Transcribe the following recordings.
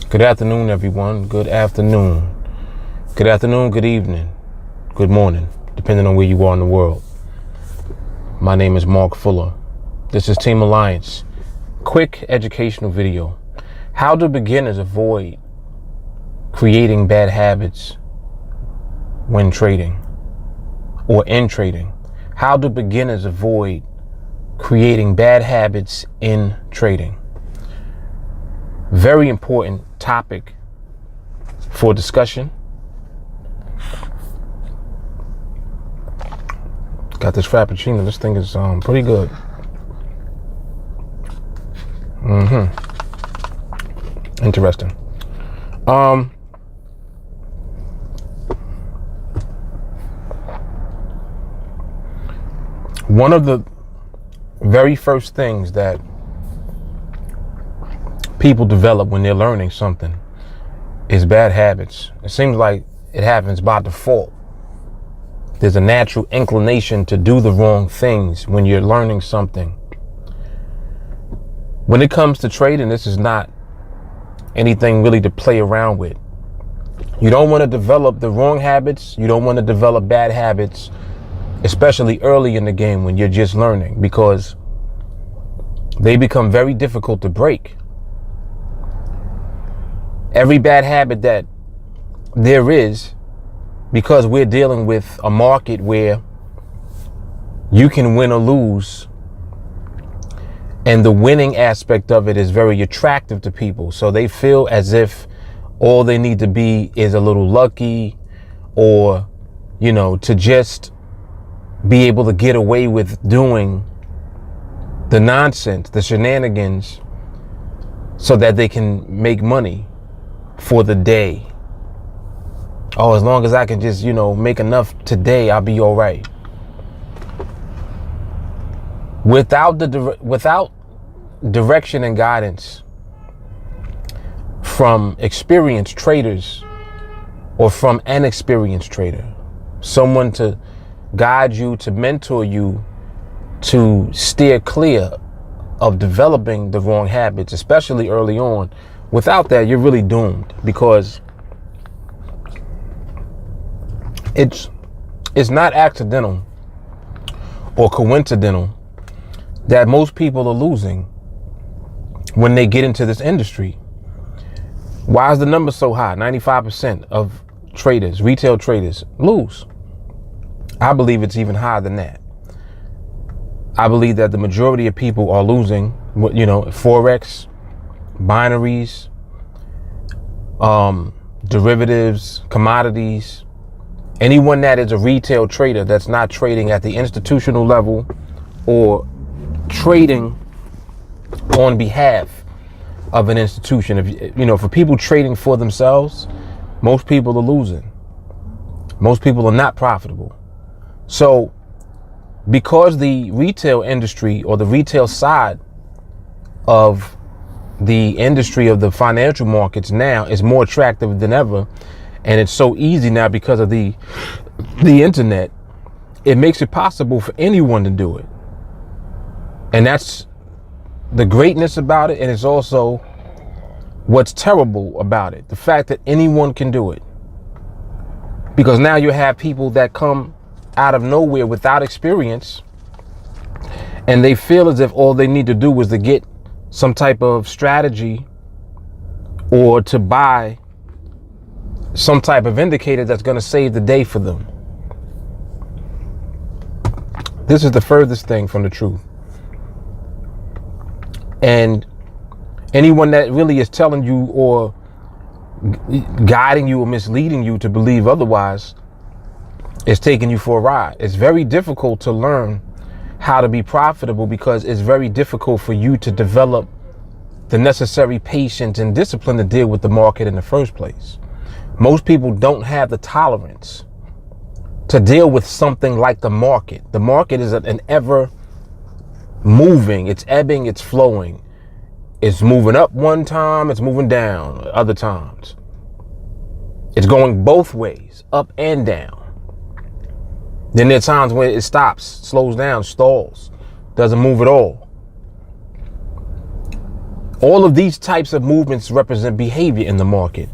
Good afternoon, everyone. Good afternoon. Good afternoon, good evening, good morning, depending on where you are in the world. My name is Mark Fuller. This is Team Alliance. Quick educational video. How do beginners avoid creating bad habits when trading or in trading? How do beginners avoid creating bad habits in trading? Very important topic for discussion. Got this Frappuccino. This thing is pretty good. Interesting. One of the very first things that people develop when they're learning something is bad habits. It seems like it happens by default. There's a natural inclination to do the wrong things when you're learning something. When it comes to trading, this is not anything really to play around with. You don't want to develop the wrong habits. You don't want to develop bad habits, especially early in the game when you're just learning, because they become very difficult to break. Every bad habit that there is, because we're dealing with a market where you can win or lose, and the winning aspect of it is very attractive to people. So they feel as if all they need to be is a little lucky, or, to just be able to get away with doing the nonsense, the shenanigans, so that they can make money for the day. Oh, as long as I can just, make enough today, I'll be all right. Without direction and guidance from experienced traders or from an experienced trader, someone to guide you, to mentor you, to steer clear of developing the wrong habits, especially early on. Without that, you're really doomed, because it's not accidental or coincidental that most people are losing when they get into this industry. Why is the number so high? 95% of traders, retail traders, lose. I believe it's even higher than that. I believe that the majority of people are losing, Forex, binaries, derivatives, commodities. Anyone that is a retail trader that's not trading at the institutional level or trading on behalf of an institution. For people trading for themselves, most people are losing. Most people are not profitable. So because the retail industry, or the retail side of the industry of the financial markets now, is more attractive than ever, and it's so easy now because of the internet, it makes it possible for anyone to do it. And that's the greatness about it, and it's also what's terrible about it, the fact that anyone can do it. Because now you have people that come out of nowhere without experience, and they feel as if all they need to do is to get some type of strategy or to buy some type of indicator that's going to save the day for them. This is the furthest thing from the truth. And anyone that really is telling you or guiding you or misleading you to believe otherwise is taking you for a ride. It's very difficult to learn how to be profitable, because it's very difficult for you to develop the necessary patience and discipline to deal with the market in the first place. Most people don't have the tolerance to deal with something like the market. The market is an ever moving, it's ebbing, it's flowing. It's moving up one time, it's moving down other times. It's going both ways, up and down. Then there are times when it stops, slows down, stalls, doesn't move at all. All of these types of movements represent behavior in the market.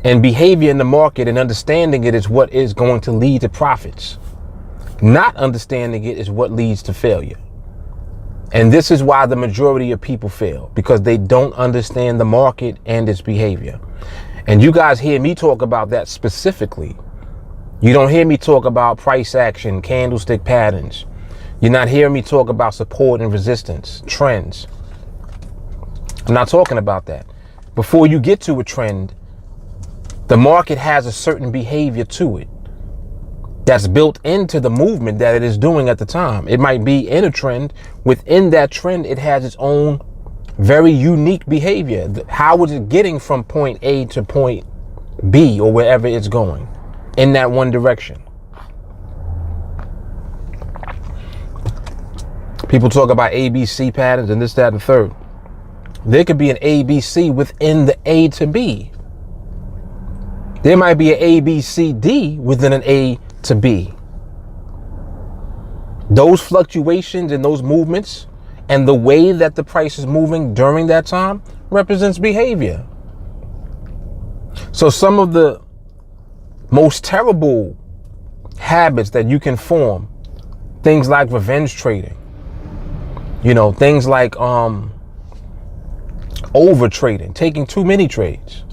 And behavior in the market and understanding it is what is going to lead to profits. Not understanding it is what leads to failure. And this is why the majority of people fail, because they don't understand the market and its behavior. And you guys hear me talk about that specifically. You don't hear me talk about price action, candlestick patterns. You're not hearing me talk about support and resistance, trends. I'm not talking about that. Before you get to a trend, the market has a certain behavior to it that's built into the movement that it is doing at the time. It might be in a trend. Within that trend, it has its own very unique behavior. How is it getting from point A to point B or wherever it's going in that one direction? People talk about ABC patterns and this, that, and the third. There could be an ABC within the A to B. There might be an ABCD within an A to B. Those fluctuations and those movements and the way that the price is moving during that time represents behavior. So some of the most terrible habits that you can form, things like revenge trading, things like over trading, taking too many trades.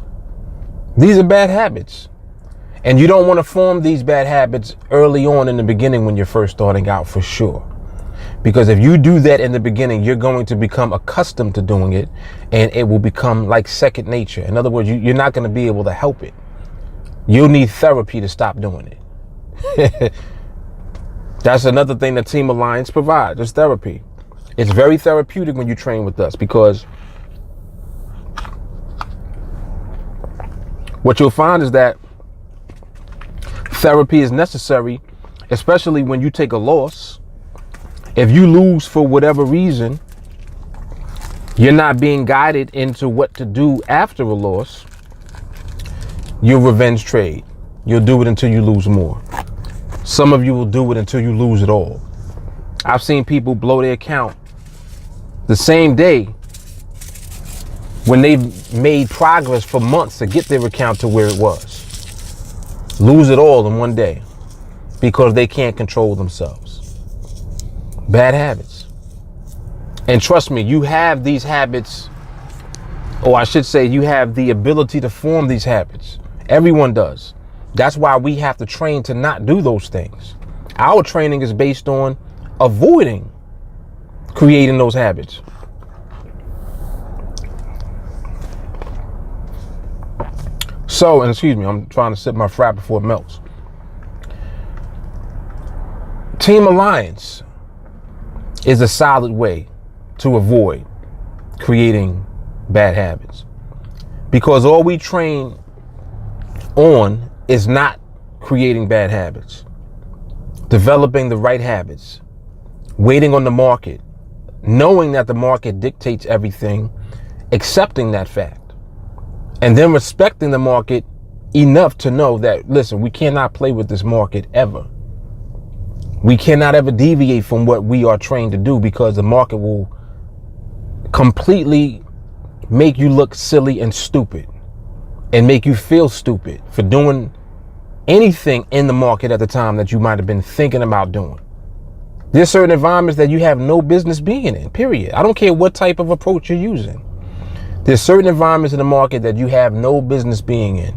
These are bad habits. And you don't want to form these bad habits early on in the beginning when you're first starting out, for sure. Because if you do that in the beginning, you're going to become accustomed to doing it, and it will become like second nature. In other words, you're not going to be able to help it. You'll need therapy to stop doing it. That's another thing that Team Alliance provides, is therapy. It's very therapeutic when you train with us, because what you'll find is that therapy is necessary, especially when you take a loss. If you lose for whatever reason, you're not being guided into what to do after a loss. You'll revenge trade. You'll do it until you lose more. Some of you will do it until you lose it all. I've seen people blow their account the same day when they've made progress for months to get their account to where it was. Lose it all in one day because they can't control themselves. Bad habits. And trust me, you have these habits, or I should say you have the ability to form these habits. Everyone does. That's why we have to train to not do those things. Our training is based on avoiding creating those habits. So, and excuse me, I'm trying to sip my frap before it melts. Team Alliance is a solid way to avoid creating bad habits, because all we train on is not creating bad habits, developing the right habits, waiting on the market, knowing that the market dictates everything, accepting that fact, and then respecting the market enough to know that, listen, we cannot play with this market ever. We cannot ever deviate from what we are trained to do, because the market will completely make you look silly and stupid and make you feel stupid for doing anything in the market at the time that you might have been thinking about doing. There's certain environments that you have no business being in, period. I don't care what type of approach you're using. There's certain environments in the market that you have no business being in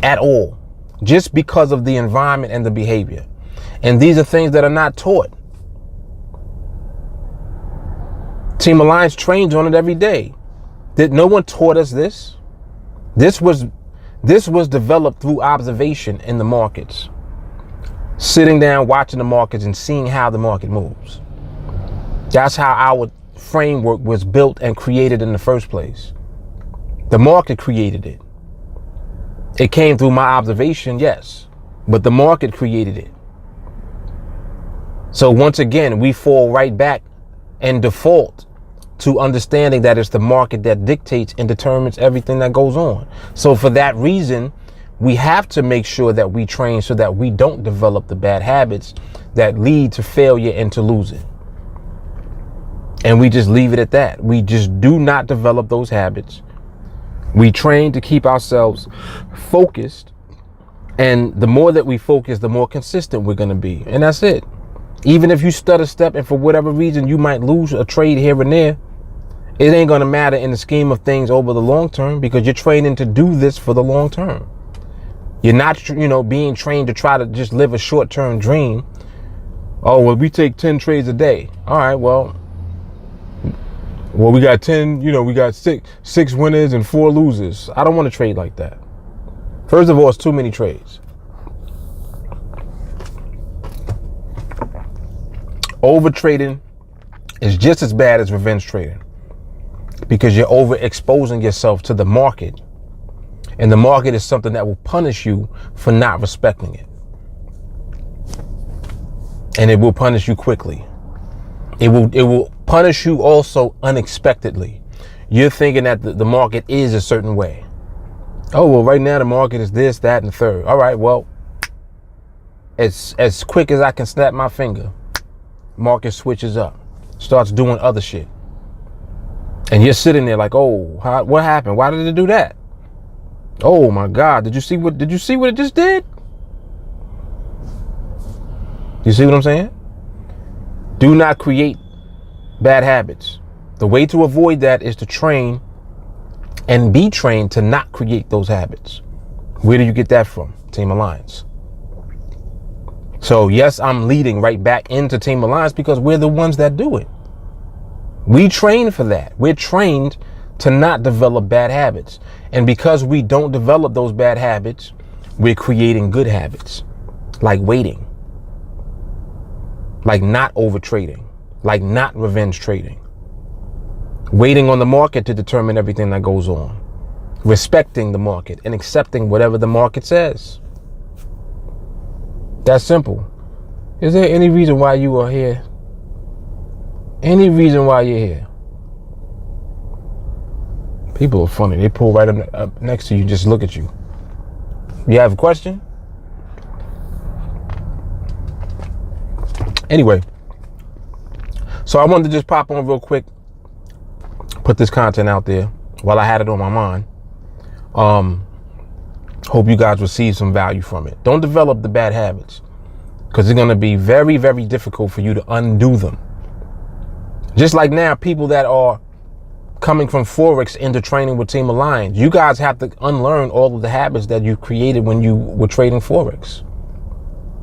at all, just because of the environment and the behavior. And these are things that are not taught. Team Alliance trains on it every day. No one taught us this. This was developed through observation in the markets. Sitting down, watching the markets and seeing how the market moves. That's how our framework was built and created in the first place. The market created it. It came through my observation, yes, but the market created it. So once again, we fall right back and default to understanding that it's the market that dictates and determines everything that goes on. So for that reason, we have to make sure that we train so that we don't develop the bad habits that lead to failure and to losing. And we just leave it at that. We just do not develop those habits. We train to keep ourselves focused. And the more that we focus, the more consistent we're going to be. And that's it. Even if you stutter step and for whatever reason you might lose a trade here and there, it ain't going to matter in the scheme of things over the long term, because you're training to do this for the long term. You're not, being trained to try to just live a short-term dream. Oh, well, we take 10 trades a day. All right, well, we got 10, we got six winners and 4 losers. I don't want to trade like that. First of all, it's too many trades. Over trading is just as bad as revenge trading, because you're overexposing yourself to the market. And the market is something that will punish you for not respecting it. And it will punish you quickly. It will punish you also unexpectedly. You're thinking that the market is a certain way. Oh, well, right now the market is this, that, and the third. All right, well, it's as quick as I can snap my finger. Market switches up, starts doing other shit. And you're sitting there like, oh, what happened? Why did it do that? Oh my God, did you see what it just did? You see what I'm saying? Do not create bad habits. The way to avoid that is to train and be trained to not create those habits. Where do you get that from? Team Alliance. So yes, I'm leading right back into Team Alliance because we're the ones that do it. We train for that. We're trained to not develop bad habits. And because we don't develop those bad habits, we're creating good habits, like waiting, like not over trading, like not revenge trading, waiting on the market to determine everything that goes on, respecting the market and accepting whatever the market says. That's simple. Is there any reason why you are here? Any reason why you're here? People are funny. They pull right up next to you, just look at you. You have a question? Anyway, so I wanted to just pop on real quick, put this content out there while I had it on my mind. Hope you guys receive some value from it. Don't develop the bad habits, because it's going to be very, very difficult for you to undo them. Just like now, people that are coming from Forex into training with Team Alliance, you guys have to unlearn all of the habits that you created when you were trading Forex.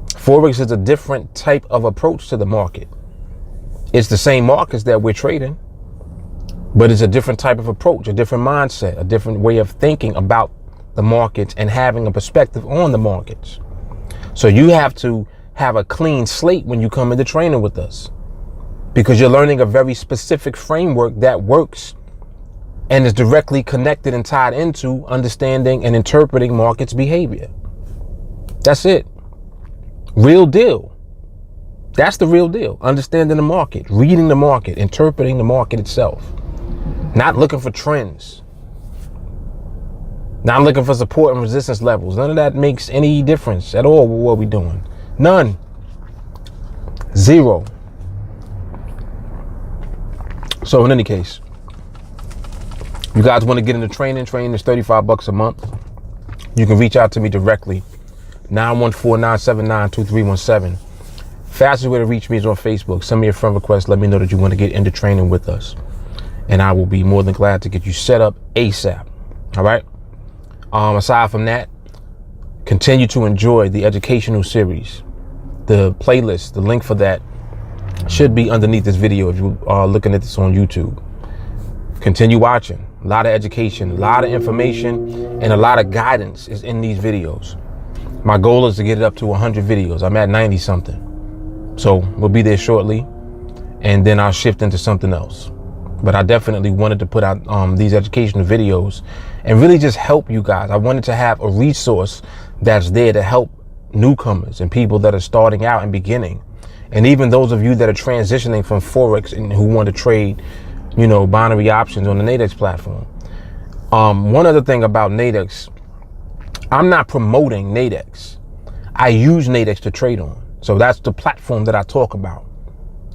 Forex is a different type of approach to the market. It's the same markets that we're trading, but it's a different type of approach, a different mindset, a different way of thinking about the markets and having a perspective on the markets. So you have to have a clean slate when you come into training with us, because you're learning a very specific framework that works and is directly connected and tied into understanding and interpreting markets behavior. That's it. Real deal. That's the real deal. Understanding the market, reading the market, interpreting the market itself. Not looking for trends. Not looking for support and resistance levels. None of that makes any difference at all with what we're doing. None. Zero. So in any case, you guys want to get into training is $35 a month. You can reach out to me directly, 914-979-2317. Fastest way to reach me is on Facebook. Send me a friend request. Let me know that you want to get into training with us, and I will be more than glad to get you set up ASAP. All right. Aside from that, continue to enjoy the educational series. The playlist, the link for that should be underneath this video if you are looking at this on YouTube. Continue watching. A lot of education, a lot of information, and a lot of guidance is in these videos. My goal is to get it up to 100 videos. I'm at 90 something. So we'll be there shortly, and then I'll shift into something else. But I definitely wanted to put out these educational videos and really just help you guys. I wanted to have a resource that's there to help newcomers and people that are starting out and beginning. And even those of you that are transitioning from Forex and who want to trade, binary options on the NADEX platform. One other thing about NADEX, I'm not promoting NADEX. I use NADEX to trade on. So that's the platform that I talk about.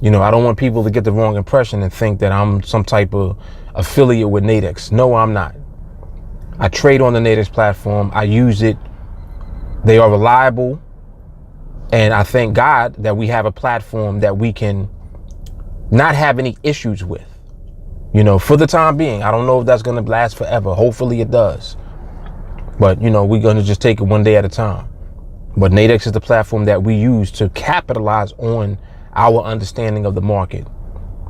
You know, I don't want people to get the wrong impression and think that I'm some type of affiliate with NADEX. No, I'm not. I trade on the NADEX platform. I use it. They are reliable. And I thank God that we have a platform that we can not have any issues with, you know, for the time being. I don't know if that's going to last forever. Hopefully it does. But, you know, we're going to just take it one day at a time. But NADEX is the platform that we use to capitalize on our understanding of the market.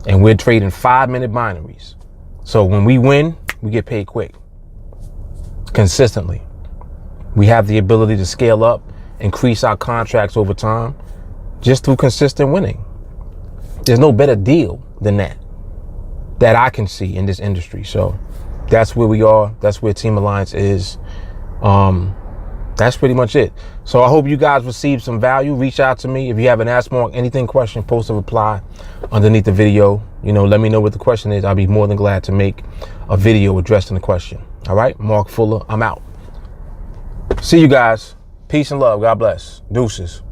And we're trading 5-minute binaries. So when we win, we get paid quick, consistently. We have the ability to scale up, increase our contracts over time just through consistent winning. There's no better deal than that I can see in this industry. So that's where we are. That's where Team Alliance is. That's pretty much it. So I hope you guys received some value. Reach out to me. If you have an Ask Mark anything question, post a reply underneath the video. You know, let me know what the question is. I'll be more than glad to make a video addressing the question. All right, Mark Fuller, I'm out. See you guys. Peace and love. God bless. Deuces.